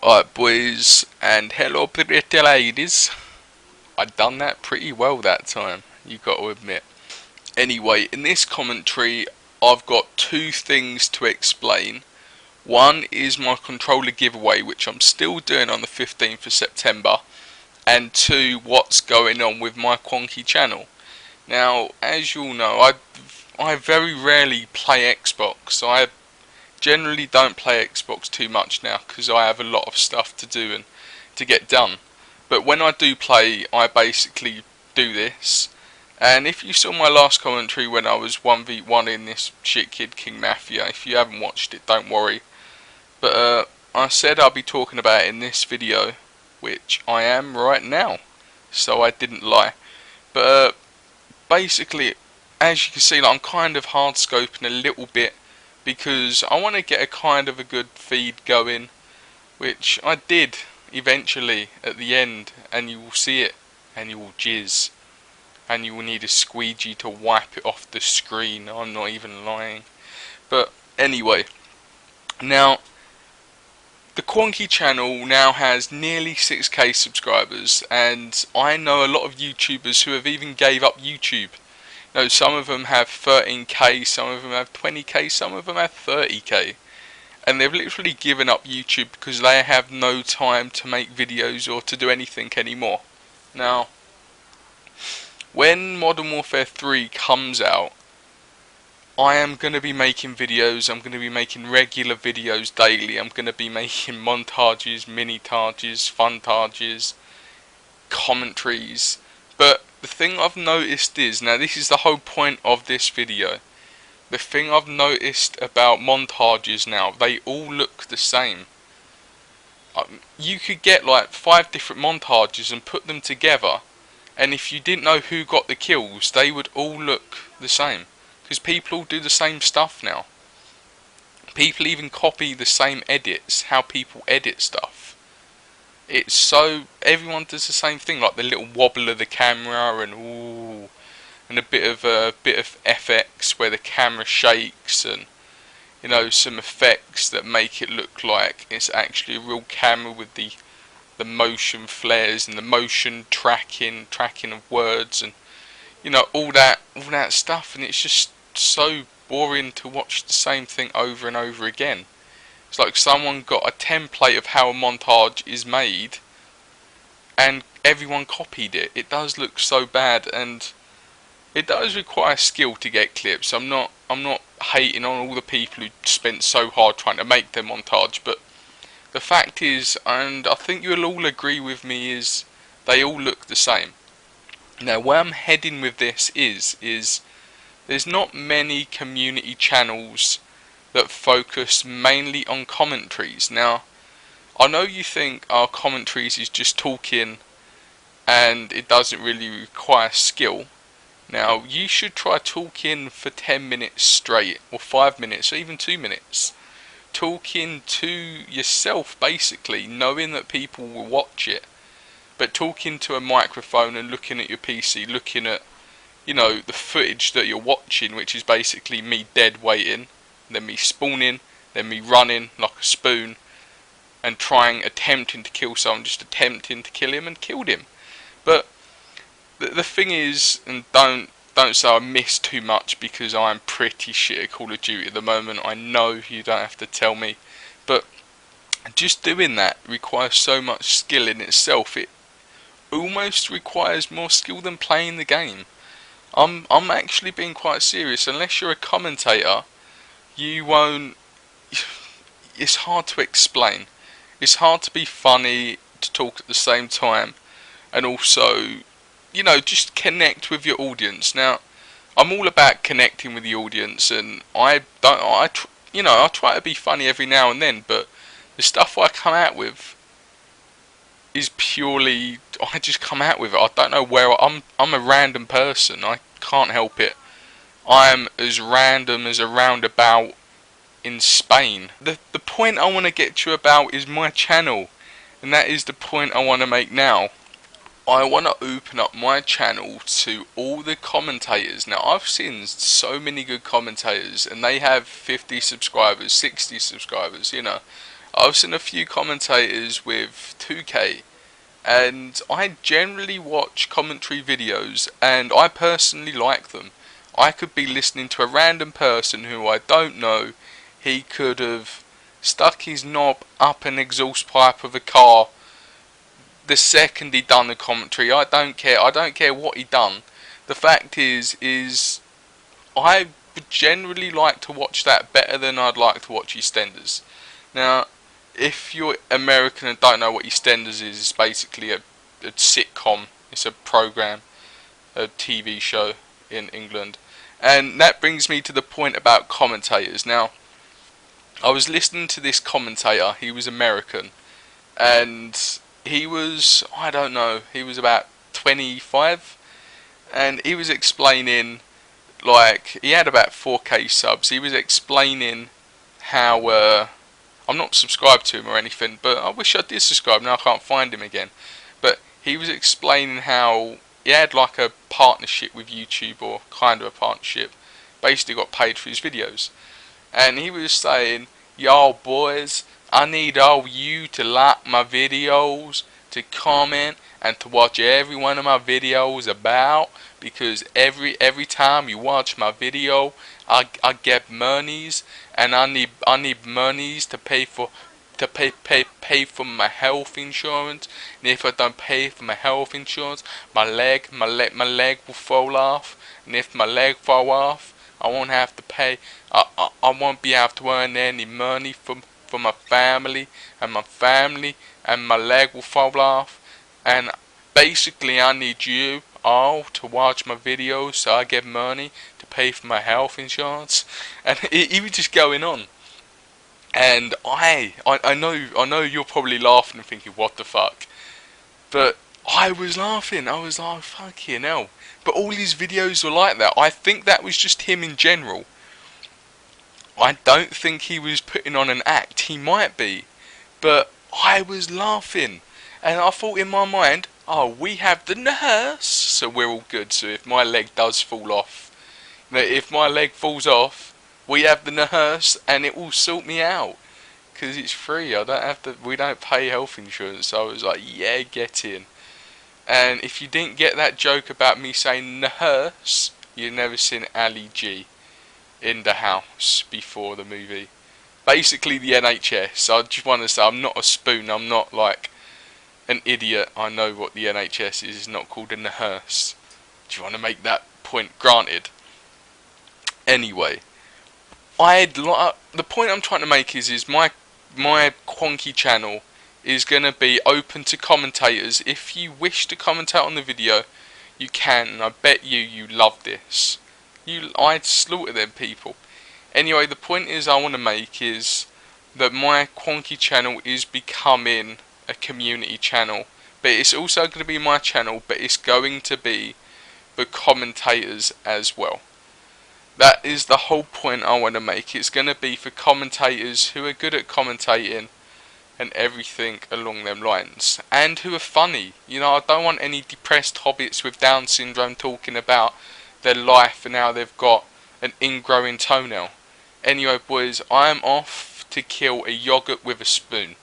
Alright boys, and hello pretty ladies. I done that pretty well that time, you got to admit. Anyway, in this commentary I've got two things to explain. One is my controller giveaway, which I'm still doing on the 15th of September. And two, what's going on with my Qonkey channel. Now, as you all know, I very rarely play Xbox. I generally don't play Xbox too much now because I have a lot of stuff to do and to get done. But when I do play, I basically do this. And if you saw my last commentary when I was 1v1 in this shit kid King Mafia, if you haven't watched it, don't worry. But I said I'll be talking about it in this video, which I am right now, so I didn't lie. But basically, as you can see, like, I'm kind of hard scoping a little bit because I want to get a kind of a good feed going, which I did eventually at the end, and you will see it and you will jizz and you will need a squeegee to wipe it off the screen. I'm not even lying. But anyway, now the Qonkey channel now has nearly 6k subscribers, and I know a lot of YouTubers who have even gave up YouTube. You know, some of them have 13k, some of them have 20k, some of them have 30k. And they've literally given up YouTube because they have no time to make videos or to do anything anymore. Now, when Modern Warfare 3 comes out, I am going to be making videos. I'm going to be making regular videos daily. I'm going to be making montages, mini-tages, fun-tages, commentaries. But the thing I've noticed is, now this is the whole point of this video, the thing I've noticed about montages now, they all look the same. You could get like 5 different montages and put them together, and if you didn't know who got the kills, they would all look the same. Because people all do the same stuff now. People even copy the same edits, how people edit stuff. It's so, everyone does the same thing, like the little wobble of the camera and ooh, and a bit of FX where the camera shakes, and you know, some effects that make it look like it's actually a real camera with the motion flares and the motion tracking of words, and you know, all that stuff. And it's just so boring to watch the same thing over and over again. It's like someone got a template of how a montage is made and everyone copied it. It does look so bad, and it does require skill to get clips. I'm not hating on all the people who spent so hard trying to make their montage, but the fact is, and I think you'll all agree with me, is they all look the same. Now, where I'm heading with this is there's not many community channels that focus mainly on commentaries. Now, I know you think our commentaries is just talking and it doesn't really require skill. Now, you should try talking for 10 minutes straight, or 5 minutes, or even 2 minutes. Talking to yourself, basically, knowing that people will watch it. But talking to a microphone and looking at your PC, looking at, you know, the footage that you're watching, which is basically me dead waiting, then me spawning, then me running like a spoon, and attempting to kill someone, just attempting to kill him, and killed him. But the thing is, and don't say I miss too much, because I'm pretty shit at Call of Duty at the moment. I know you don't have to tell me, but just doing that requires so much skill in itself. It almost requires more skill than playing the game. I'm actually being quite serious. Unless you're a commentator, you won't. It's hard to explain. It's hard to be funny, to talk at the same time, and also, you know, just connect with your audience. Now, I'm all about connecting with the audience, and I try to be funny every now and then, but the stuff I come out with is purely, I just come out with it. I don't know where I'm a random person. I can't help it. I'm as random as a roundabout in Spain. The point I want to get to about is my channel, and that is the point I want to make now. I want to open up my channel to all the commentators. Now, I've seen so many good commentators, and they have 50 subscribers, 60 subscribers, you know. I've seen a few commentators with 2K, and I generally watch commentary videos, and I personally like them. I could be listening to a random person who I don't know. He could have stuck his knob up an exhaust pipe of a car the second he done the commentary. I don't care. I don't care what he done. The fact is I would generally like to watch that better than I'd like to watch EastEnders. Now, if you're American and don't know what EastEnders is, it's basically a sitcom. It's a program, a TV show in England. And that brings me to the point about commentators. Now, I was listening to this commentator. He was American, and he was, I don't know, he was about 25, and he was explaining, like, he had about 4K subs. He was explaining how I'm not subscribed to him or anything, but I wish I did subscribe. Now I can't find him again. But he was explaining how he had like a partnership with YouTube, or kind of a partnership. Basically got paid for his videos. And he was saying, "Y'all boys, I need all you to like my videos, to comment, and to watch every one of my videos about, because every time you watch my video, I get monies, and I need monies to pay for my health insurance. And if I don't pay for my health insurance, my leg will fall off. And if my leg fall off, I won't have to pay. I won't be able to earn any money for my family, and my leg will fall off. And basically, I need you all to watch my videos so I get money to pay for my health insurance." And he was just going on. And I know you're probably laughing and thinking, what the fuck? But I was laughing. I was like, fucking hell. But all his videos were like that. I think that was just him in general. I don't think he was putting on an act. He might be. But I was laughing. And I thought in my mind, oh, we have the nurse, so we're all good. So if my leg does fall off, if my leg falls off, we have the nurse, and it will sort me out, because it's free. I don't have to. We don't pay health insurance. So I was like, yeah, get in. And if you didn't get that joke about me saying nurse, you've never seen Ali G in the house before the movie. Basically the NHS. I just want to say, I'm not a spoon. I'm not like an idiot. I know what the NHS is. It's not called a nurse. Do you want to make that point? Granted. Anyway, the point I'm trying to make is my Qonkey channel is going to be open to commentators. If you wish to commentate on the video, you can, and I bet you love this. I'd slaughter them people. Anyway, the point I want to make is that my Qonkey channel is becoming a community channel, but it's also going to be my channel, but it's going to be the commentators as well. That is the whole point I want to make. It's going to be for commentators who are good at commentating and everything along them lines, and who are funny. You know, I don't want any depressed hobbits with Down syndrome talking about their life and how they've got an ingrowing toenail. Anyway, boys, I am off to kill a yogurt with a spoon.